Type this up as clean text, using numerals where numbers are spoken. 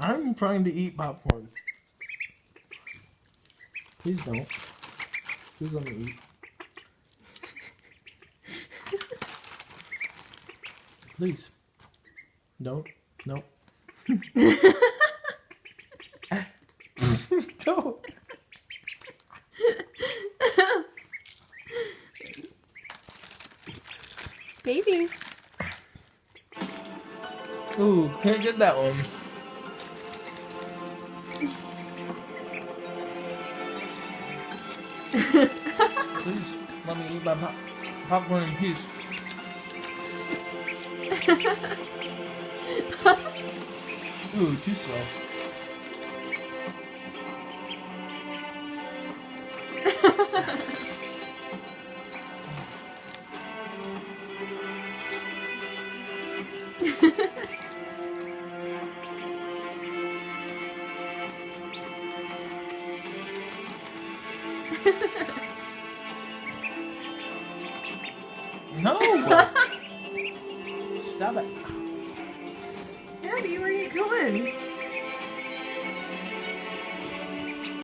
I'm trying to eat popcorn. Please don't. Please let me eat. Please. Don't. No. Don't. Babies. Ooh, can't get that one. Please let me eat my popcorn in peace. Ooh, too slow. No! Stop it. Abby, where are you going?